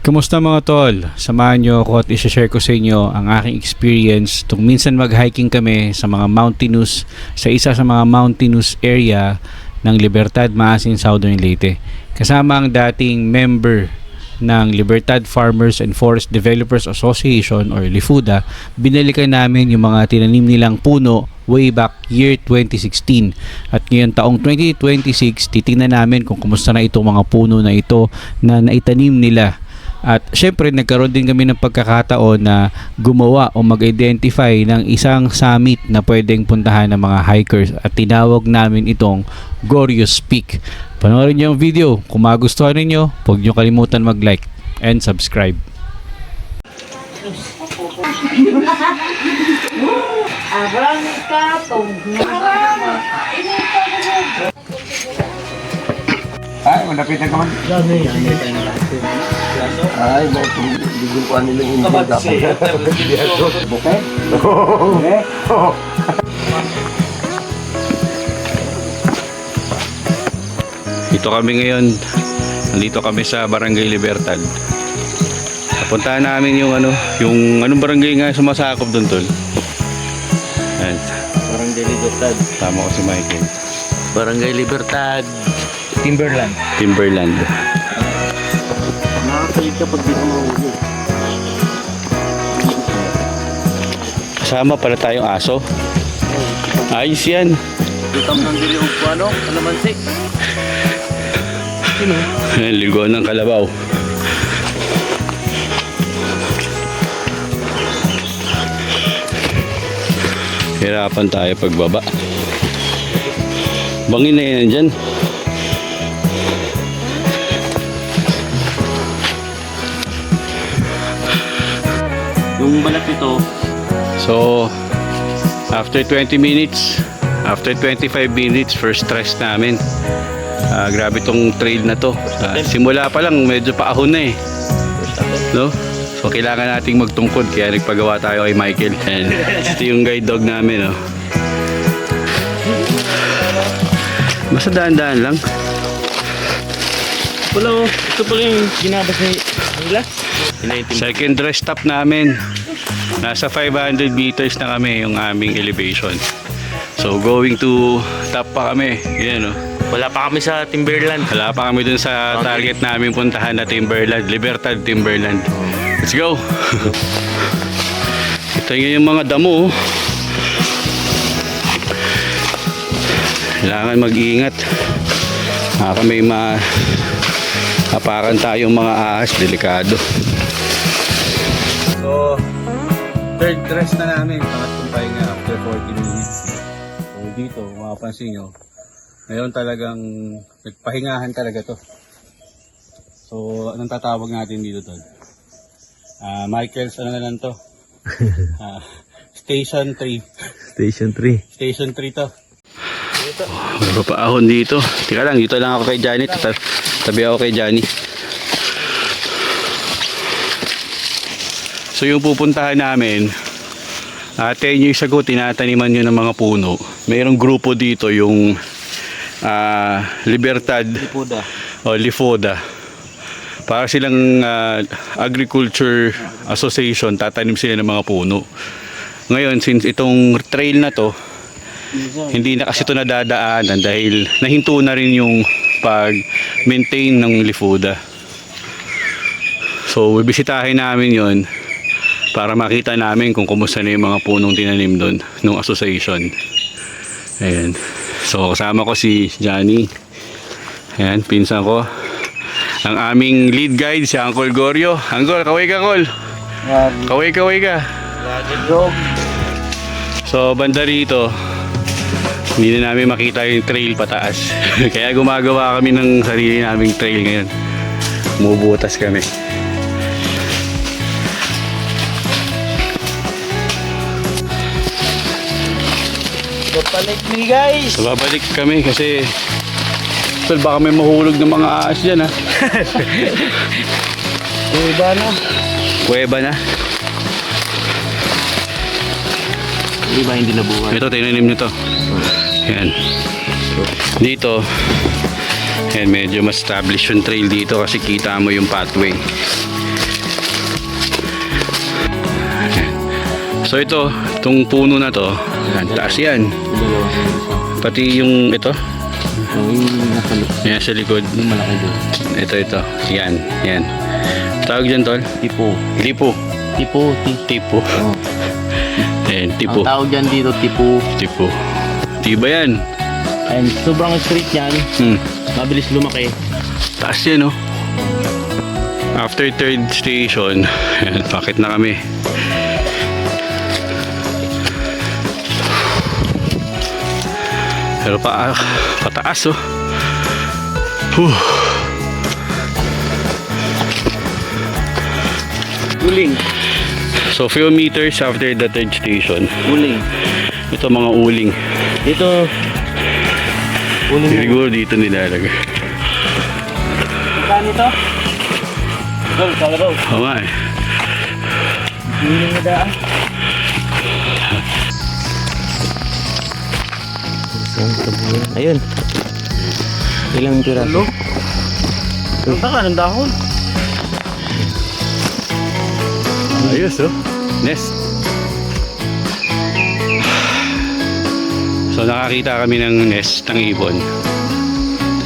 Kumusta mga tol? Samahan nyo ako at isa-share ko sa inyo ang aking experience tung minsan mag-hiking kami sa mga mountainous, sa isa sa mga mountainous area ng Libertad, Maasin, Southern Leyte. Kasama ang dating member ng Libertad Farmers and Forest Developers Association or LIFUDA, binalikan namin yung mga tinanim nilang puno way back year 2016. At ngayon taong 2026, titingnan namin kung kumusta na itong mga puno na ito na naitanim nila. At syempre nagkaroon din kami ng pagkakataon na gumawa o mag-identify ng isang summit na pwedeng puntahan ng mga hikers at tinawag namin itong Goryo's Peak. Panoorin niyo ang video. Kung magustuhan ninyo, huwag niyo kalimutan mag-like and subscribe. Ay, malapit na kaman. Ay, bigyan ko nila yung imbag ako. Bukay? Bukay? Dito kami ngayon. Nandito kami sa Barangay Libertad. Napuntahan namin yung anong barangay nga sumasakop doon, tol? Ayan. Barangay Libertad. Tama ko si Michael. Barangay Libertad. Timberland. Timberland. Nakakalit ka pag dito mo. Kasama pala tayong aso. Ayos yan. Dito mo nang dili og ano, kalamansi. Ligo ng kalabaw. Hirapan tayo pagbaba. Bangin na yan dyan. Yung balat nito. So, after 20 minutes, after 25 minutes, first rest namin. Grabe tong trail na to. Simula pa lang, medyo paahon na eh. No? So, kailangan nating magtungkod. Kaya nagpagawa tayo kay Michael. And ito yung guide dog namin. No? Basta daan-daan lang. Wala, ito pala yung ginabas nila. Second rest stop namin. Nasa 500 meters na kami yung aming elevation. So going to top pa kami. Yan, no? Wala pa kami sa Timberland. Wala pa kami dun sa target namin puntahan na Timberland, Libertad Timberland. Let's go. Ito yung mga damo. Kailangan mag-iingat. Baka may apakan tayong mga ahas, delikado. So, third rest na namin. Pangatlong pahinga after 40 minutes. So, dito, mapapansin nyo, ngayon talagang nagpahingahan talaga to. So, anong tatawag natin dito, tol? Michael's ano na lang to? Station 3. Station 3. Station 3 to. May papaahon dito. Tika lang, dito lang ako kay Johnny. Tabi ako kay Johnny. So yung pupuntahan namin, 10 years ago tinataniman yun ng mga puno. Mayroong grupo dito yung Libertad Lifuda. o LIFUDA. Para silang agriculture association, tatanim sila ng mga puno. Ngayon, since itong trail na to, hindi na kasi ito nadadaanan dahil nahinto na rin yung pag-maintain ng LIFUDA. So, bibisitahin namin yon para makita namin kung kumusta na yung mga punong tinanim doon ng association. Ayan. So, kasama ko si Johnny. Ayan, pinsan ko. Ang aming lead guide, si Uncle Goryo. Uncle, kaway ka, Uncle. Kaway ka. So, banda rito, hindi na namin makita yung trail pataas. Kaya gumagawa kami ng sarili naming trail ngayon. Umubutas kami. Babalik mi guys. So, babalik kami kasi tol, baka may mahulog ng mga ahas dyan, ha? Iba na. Kuweba na. Iba hindi nabuhay. Ito, tinanim nito. Yan. Dito, yan, medyo mas established yung trail dito kasi kita mo yung pathway. So ito, itong puno na to, yan, taas yan. Pati yung ito, yan sa likod. Yung malaki doon. Ito. Yan. Tawag dyan, tol? Tipo. Tipo. Tipo. Oh. Ayan, tipo. Ang tawag dyan dito, tipo. Tipo. Tiba yan. And sobrang straight yan. Mabilis lumaki. Taas yan, no? After third station, ayan, pakit na kami. Pero pataas, oh. Uling. So, few meters after the third station. Uling. Ito mga uling. Dito. Uling. Siguro dito nilalagay. Saan ito? Go. Oo nga eh. Uling na daan. Ayun. Ilang piraso? Punta ka ng dahon. Ayos, oh. Nest. So nakakita kami ng nest ng ibon.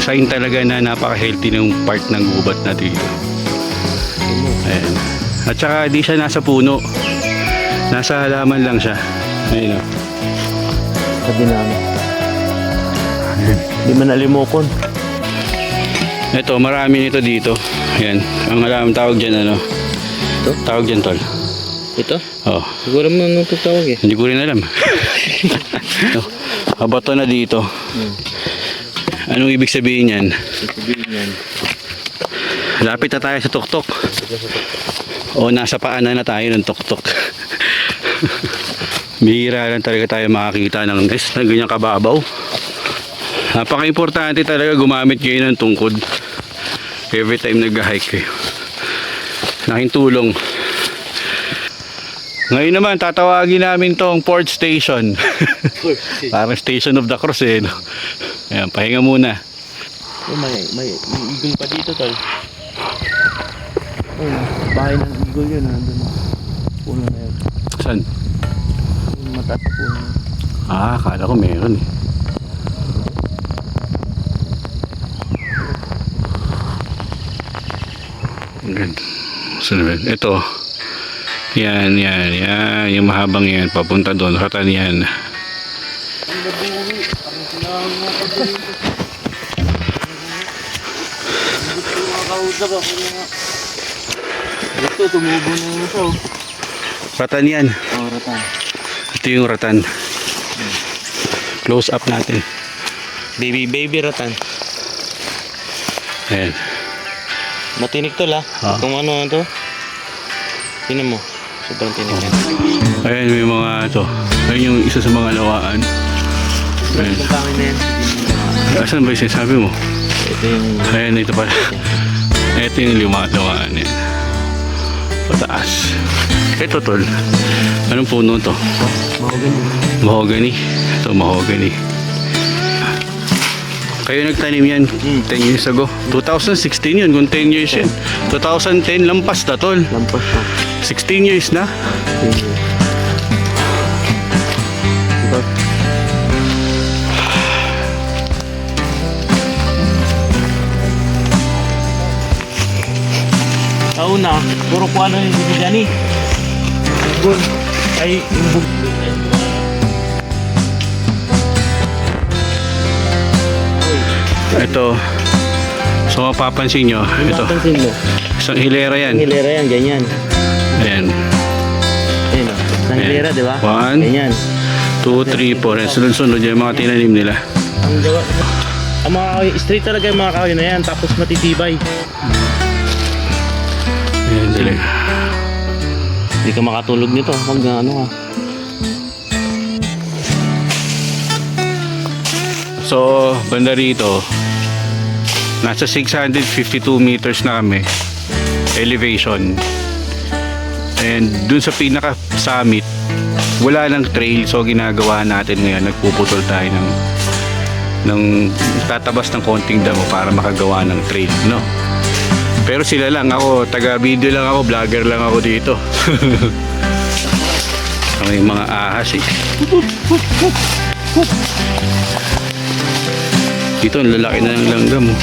Sign talaga na napaka-healthy ng part ng gubat na dito. Ayan. At saka di siya nasa puno. Nasa halaman lang siya. Ayun, oh. Sabi namin. Di man nalimokon. Ito, marami nito dito. Ayan. Ang alam tawag dyan, ano? Ito? Tawag dyan, tol. Ito? Oh. Siguro mo nung tawag eh. Hindi ko rin alam. Bato na dito. Anong ibig sabihin yan? Sabihin yan. Lapit na tayo sa tuktok. O nasa paanan na tayo ng tuktok. Bihira lang talaga tayo makakita ng nest na ganyan kababaw. Napaka-importante talaga gumamit kayo ng tungkod every time nag-hike kayo. Laking tulong. Ngayon naman tatawagin namin tong port station. Parang Station of the Cross eh, no? Ayan, pahinga muna. Oh, may eagle pa dito, tol. Oh, bahay ng eagle yun, nandun. Puno na yun. Saan? Yung mataas na puno. Akala ko meron eh. Saan ba? Ito. Yan. Yung mahabang yan. Papunta doon. Ratan yan. Ito, tumubo na yung ito. Ratan yan. Oh, ratan. Ito yung ratan. Close up natin. Baby ratan. Ayan. Matinik to la. Kung ano to. Tingnan mo. Sobrang tinik yan. Ayan, may mga ito. Ayan yung isa sa mga lawaan. Ayan. Ang pangin na yan. Asan ba yung sinasabi mo? Ito yung... Ayan, ito pala. Ito yung lawaan yan. Pataas. Ito, tol. Anong puno to? Mahogany. Ito, mahogany. Kayo nagtanim yan 10 years ago. 2016 yun, kung 10 years yan. 2010, lampas na, tol. Lampas na. 16 years na. Diba? Kauna, puro ko ano yung bibigyan eh. Bugol. Ay, yung bugol. Ito. So mapapansin nyo, ito. Mapapansin mo. Isang hilera yan. Ang hilera yan, ganyan. Ayan. Ayun o. Ang hilera, di ba? 1, Ganyan. 2, 3, 4. Ayan, sunod-sunod yung mga tinanim nila. Ang gawa. Ang mga kahoy, straight talaga yung mga kahoy na yan. Tapos matitibay. Ayan, dali. Hindi ka makatulog nito. Pag ano ka. So, banda rito, nasa 652 meters na kami elevation, and dun sa pinaka summit wala nang trail. So ginagawa natin ngayon, nagpuputol tayo ng tatabas ng konting damo para makagawa ng trail, no? Pero sila lang, ako taga video lang ako, vlogger lang ako dito. May mga ahas eh. Dito ang lalaki na ng langgam oh.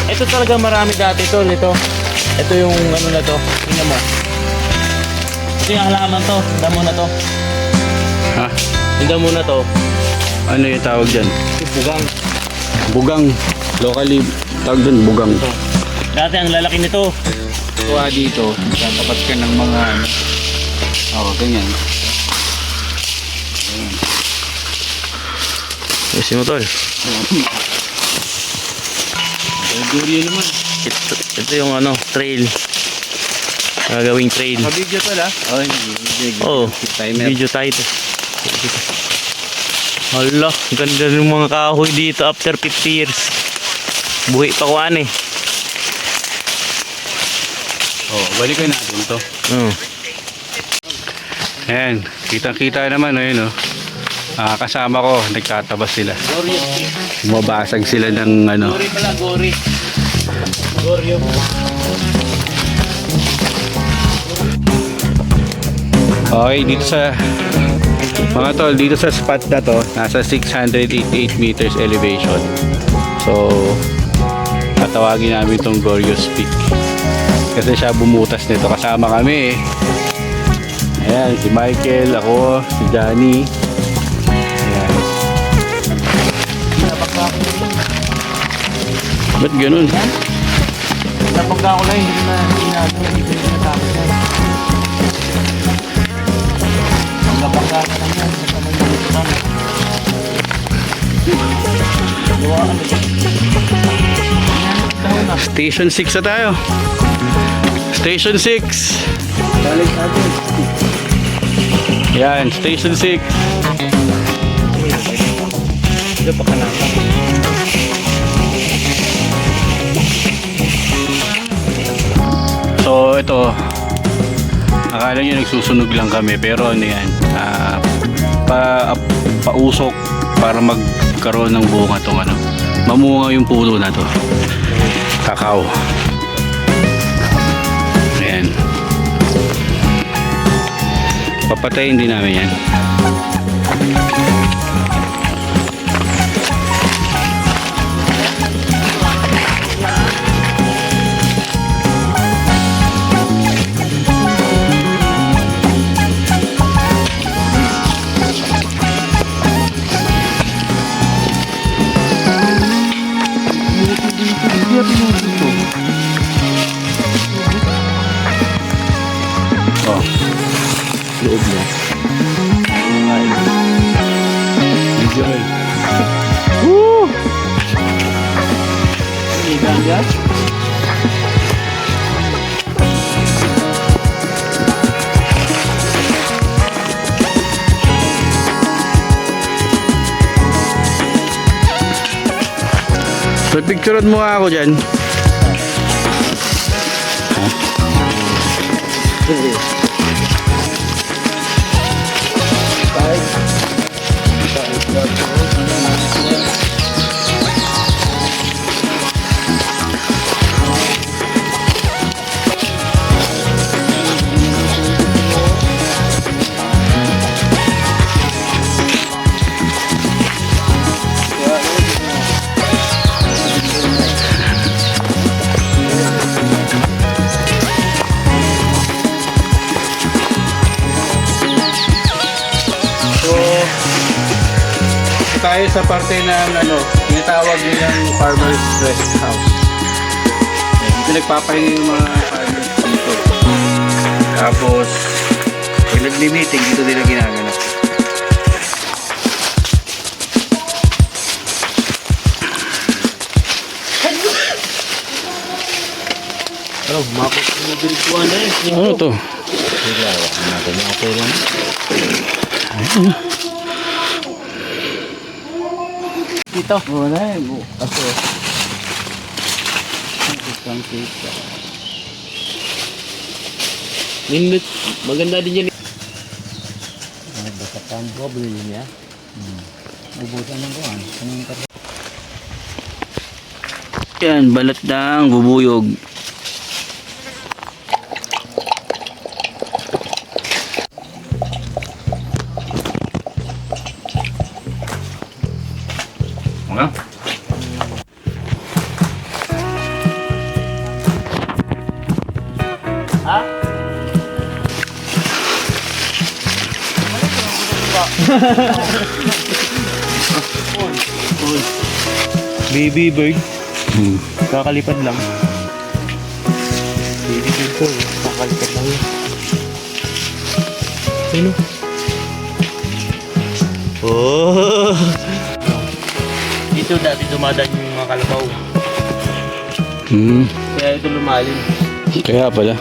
Ito talaga marami dati tol, ito. Ito yung ano na to, tingnan mo. Ito yung halaman to, damo na to. Ha? Yung damo na to, Ano yung tawag dyan? bugang. Bugang. Locally, tawag dun, bugang. Dati ang lalaki nito. Kuha dito, tatapat ka ng mga ano. Oo, ganyan. Kasi mo tol. Durian naman. Ito yung ano, trail. Gagawing trail. Naka-video to la? Oo, video tayo to. Hala, ganda ng mga kahoy dito after 50 years. Buhay pa kuhaan eh. Oh, balikan natin to. Ayan, kitang-kita naman oh, yun oh. Kasama ko, nagtatabas sila. Bumabasag sila ng ano. Gori pala, gori. Goryo. Okay, dito sa mga tol, dito sa spot na to, nasa 688 meters elevation. So, tatawagin namin itong Goryo's Peak. Kasi siya bumutas nito, kasama kami eh. Ayan, si Michael, ako, si Johnny. Ayan. Ba't ganun? Napagka ko lang, hindi na natapos yan. Napagka ko lang yan, nasamay na ito lang. Luwaan ito. Station 6 na tayo. Station 6. Yan, Station 6. Ito pa kanaka. So ito, akala nyo nagsusunog lang kami, pero ano yan, pausok para magkaroon ng bunga tong ano, mamunga yung puno na to, kakao. Ayan, papatayin din namin yan. Oh, Loob niya. enjoy. Woo! Ligang yan? Picturean mo nga ako dyan. Tayo sa parte ng ano, tinatawag nilang farmers rest house. Dito nagpapahinga yung mga farmers dito. Tapos, pag nagmi-meeting, dito nila ginaganap. Ano, mapot mo dirikuan na eh. Ano to? Dito. Wala eh. Ako. Nindot. Maganda din yan. Basta kampo, bilhin niya. Ubusan ng kuhan. Yan, balat ng bubuyog. Mga? Ha? Baby bird. Kakalipad lang. Baby bird to. Kakalipad lang yun. Sino? Oh! Dito dati dumadaan yung mga kalabaw. Kaya ito lumalim. Kaya pala.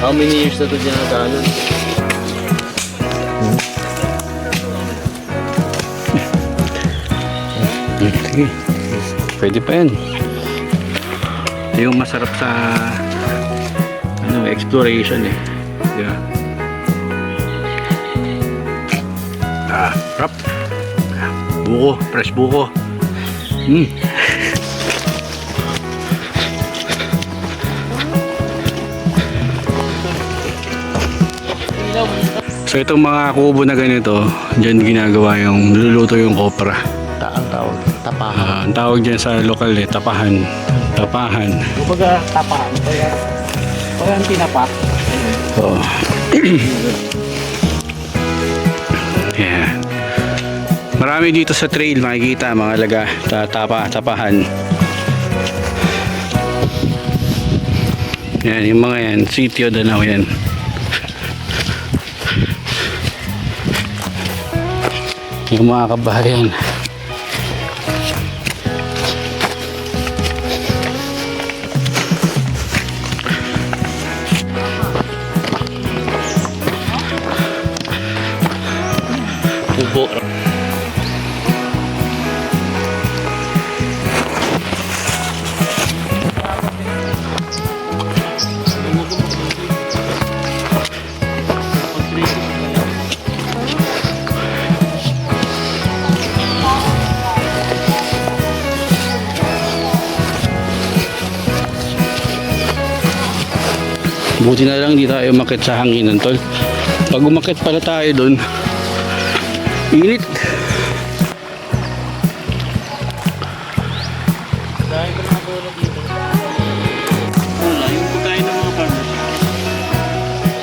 How many years na ito dyan nagkanon? Sige. Pwede pa yan. Ito yung masarap sa exploration eh. Yeah. Rap. Buko, fresh buko. So itong mga kubo na ganito, dyan ginagawa yung niluluto yung kopra. Ang tawag, tapahan. Ang tawag dyan sa lokal eh, tapahan. Tapahan. Kumbaga tapahan. Kaya ang tinapak. Oo. Yeah. Marami dito sa trail makikita mga laga, tapahan. Yan, yung mga yan, sitio Danao yan. Yung mga kabahayan. Kubo. Buti na lang di tayo umakit sa hanginan, tol. Pag umakit pala tayo dun, init. Dahil ko mga tulog dito. Wala, yung pagkain ng mga farmers.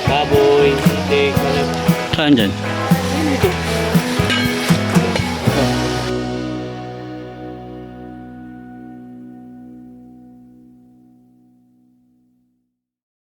Baboy, steak, Saan dyan? Dito.